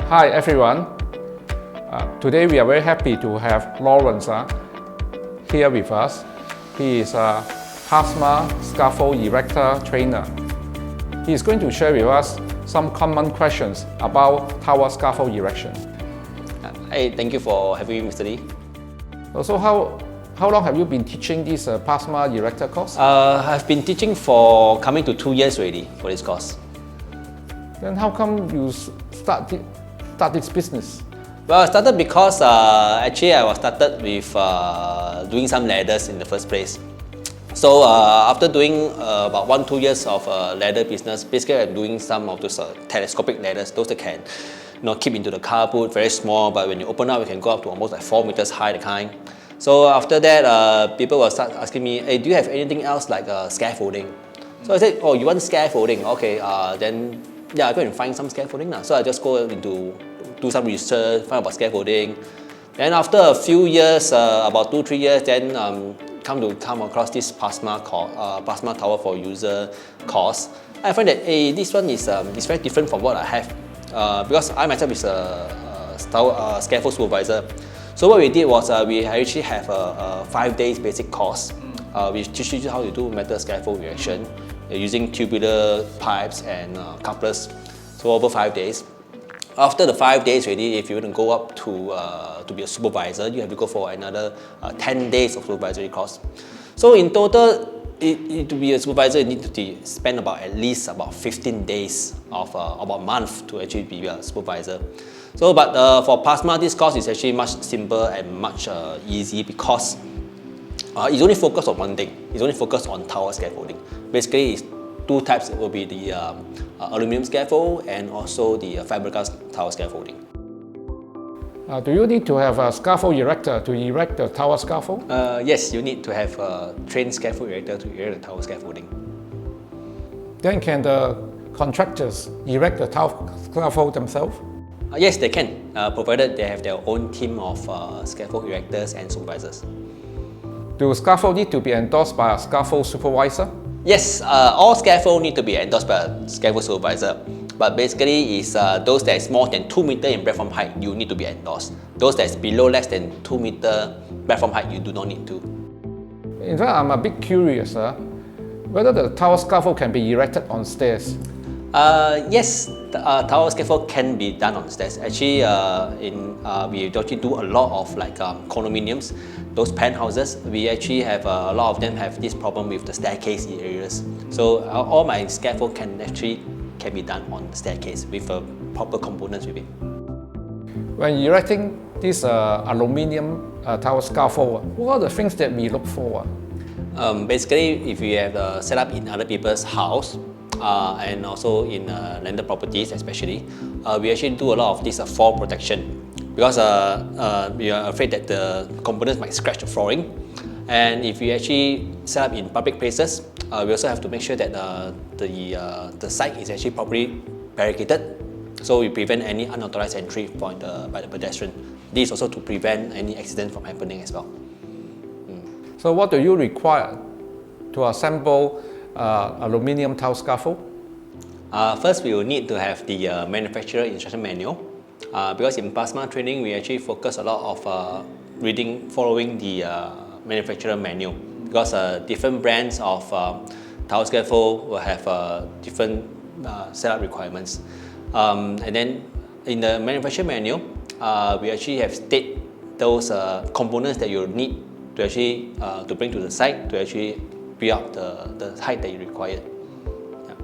Hi everyone. Today we are very happy to have Lawrence here with us. He is a plasma scaffold erector trainer. He is going to share with us some common questions about tower scaffold erection. Hey, thank you for having me, Mr. Lee. Also, how long have you been teaching this plasma erector course? I've been teaching for coming to 2 years already for this course. Then how come you start this business? Well, I started because actually I was started with doing some ladders in the first place. So after doing about 1-2 years of ladder business, basically I'm doing some of those telescopic ladders, those that can keep into the car boot, very small, but when you open up, it can go up to almost like 4 meters high, the kind. So after that, people will start asking me, hey, do you have anything else like scaffolding? So I said, oh, you want scaffolding? Okay, then yeah, I go and find some scaffolding now. So I just go into do some research, find about scaffolding. Then after a few years, about 2-3 years, then come across this plasma tower for user course. I find that this one is very different from what I have because I myself is a scaffold supervisor. So what we did was we actually have a 5 days basic course. We teach you how to do metal scaffold erection using tubular pipes and couplers. So over 5 days. After the 5 days already, if you want to go up to be a supervisor, you have to go for another 10 days of supervisory course. So in total, to be a supervisor, you need to spend at least 15 days of about a month to actually be a supervisor. So, but for plasma, this course is actually much simpler and much easy because it's only focused on one thing. It's only focused on tower scaffolding. Basically, it's two types. It will be the aluminum scaffold and also the fiberglass tower scaffolding. Do you need to have a scaffold erector to erect the tower scaffold? Yes, you need to have a trained scaffold erector to erect the tower scaffolding. Then can the contractors erect the tower scaffold themselves? Yes, they can, provided they have their own team of scaffold erectors and supervisors. Do scaffold need to be endorsed by a scaffold supervisor? Yes, all scaffold need to be endorsed by a scaffold supervisor. But basically, it's those that is more than 2 meters in platform height, you need to be endorsed. Those that is below less than 2 meters platform height, you do not need to. In fact, I'm a bit curious whether the tower scaffold can be erected on stairs. Yes, the tower scaffold can be done on stairs. Actually, we actually do a lot of condominiums, those penthouses. We actually have a lot of them have this problem with the staircase areas. So all my scaffold can be done on the staircase with proper components with it. When erecting this aluminium tower scaffold, what are the things that we look for? Basically, if you have set up in other people's house and also in landed properties especially, we actually do a lot of this fall protection because we are afraid that the components might scratch the flooring. And if you actually set up in public places, we also have to make sure that the site is actually properly barricaded, so we prevent any unauthorized entry by the pedestrian. This is also to prevent any accident from happening as well. So what do you require to assemble aluminium tower scaffold? First, we will need to have the manufacturer instruction manual because in plasma training, we actually focus a lot of following the manufacturer manual because different brands of tower scaffold will have different setup requirements. And then in the manufacturer manual, we actually have state those components that you need to actually to bring to the site to actually build up the height that you require. Yeah.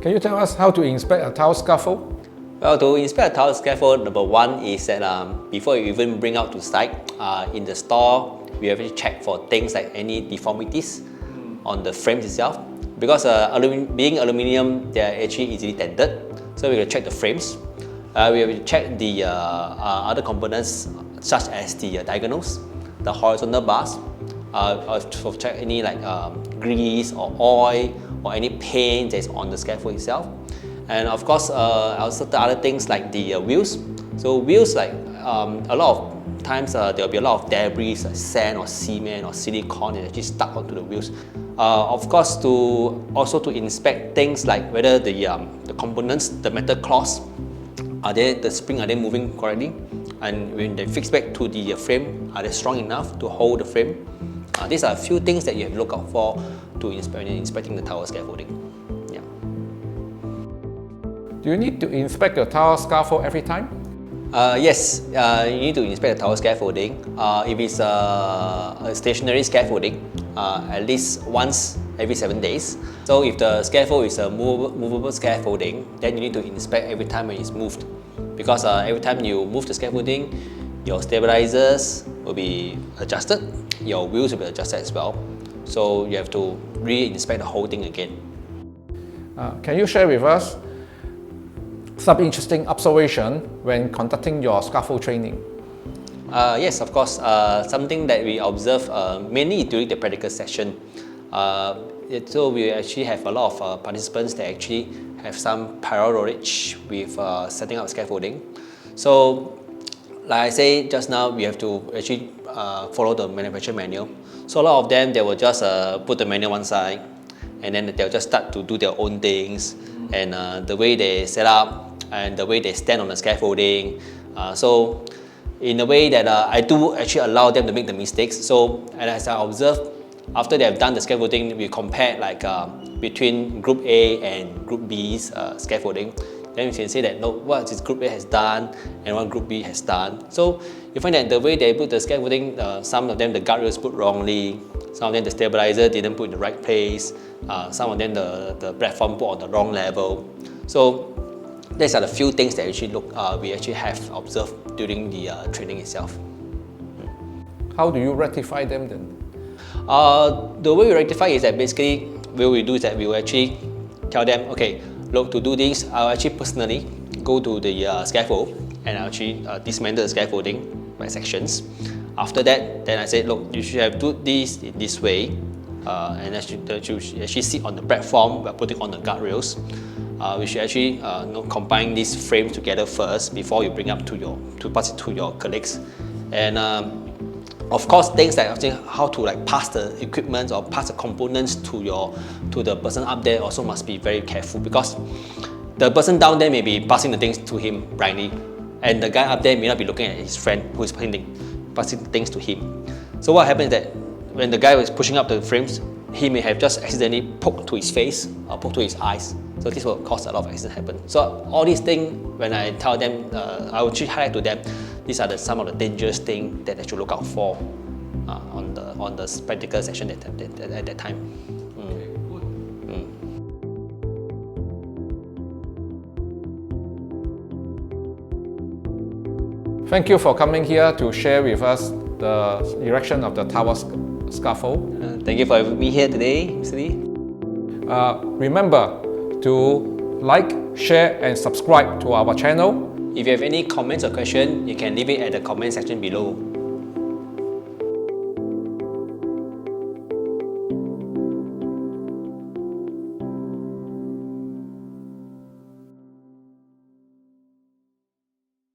Can you tell us how to inspect a tower scaffold? Well, to inspect a tower scaffold, number one is that before you even bring out to site, in the store, we have to check for things like any deformities on the frames itself. Because being aluminium, they are actually easily dented. So we will check the frames. We will check the other components such as the diagonals, the horizontal bars, to check any grease or oil or any paint that is on the scaffold itself. And of course, also the other things like the wheels. So wheels, a lot of times there will be a lot of debris like sand or cement or silicone that actually stuck onto the wheels. Of course, to inspect things like whether the components, the metal cloths, the spring, are they moving correctly? And when they fix back to the frame, are they strong enough to hold the frame? These are a few things that you have to look out for when you're inspecting the tower scaffolding. Yeah. Do you need to inspect the tower scaffold every time? Yes, you need to inspect the tower scaffolding. If it's a stationary scaffolding, at least once every 7 days. So if the scaffold is a movable scaffolding, then you need to inspect every time when it's moved. Because every time you move the scaffolding, your stabilizers will be adjusted, your wheels will be adjusted as well. So you have to re-inspect the whole thing again. Can you share with us some interesting observation when conducting your scaffold training? Yes, of course. Something that we observe mainly during the practical session. So we actually have a lot of participants that actually have some prior knowledge with setting up scaffolding. So, like I said just now, we have to actually follow the manufacturer manual. So a lot of them, they will just put the manual one side, and then they'll just start to do their own things, and the way they set up and the way they stand on the scaffolding. So in a way that I do actually allow them to make the mistakes. So, and as I observe, after they have done the scaffolding, we compare like between Group A and Group B's scaffolding. Then you can say that what this Group A has done and what Group B has done. So you find that the way they put the scaffolding, some of them the guardrails put wrongly, some of them the stabilizer didn't put in the right place, some of them the platform put on the wrong level. So these are the few things that we actually have observed during the training itself. How do you rectify them then? The way we rectify is that basically what we do is that we will actually tell them, okay, look, to do this, I'll actually personally go to the scaffold and I'll actually dismantle the scaffolding by sections. After that, then I said, look, you should have do this in this way, and you should actually sit on the platform by putting on the guardrails. We should actually combine these frames together first before you bring up to pass it to your colleagues. And of course, things like how to pass the equipment or pass the components to the person up there also must be very careful, because the person down there may be passing the things to him blindly, and the guy up there may not be looking at his friend who is passing things to him. So what happens is that when the guy was pushing up the frames, he may have just accidentally poked to his face or poked to his eyes. So this will cause a lot of accidents happen. So all these things, when I tell them, I will actually highlight to them, these are some of the dangerous things that they should look out for on the practical session at that time. Okay, good. Thank you for coming here to share with us the erection of the tower scaffold. Thank you for having me here today, Mr. Lee. Remember to like, share and subscribe to our channel. If you have any comments or questions, you can leave it at the comment section below.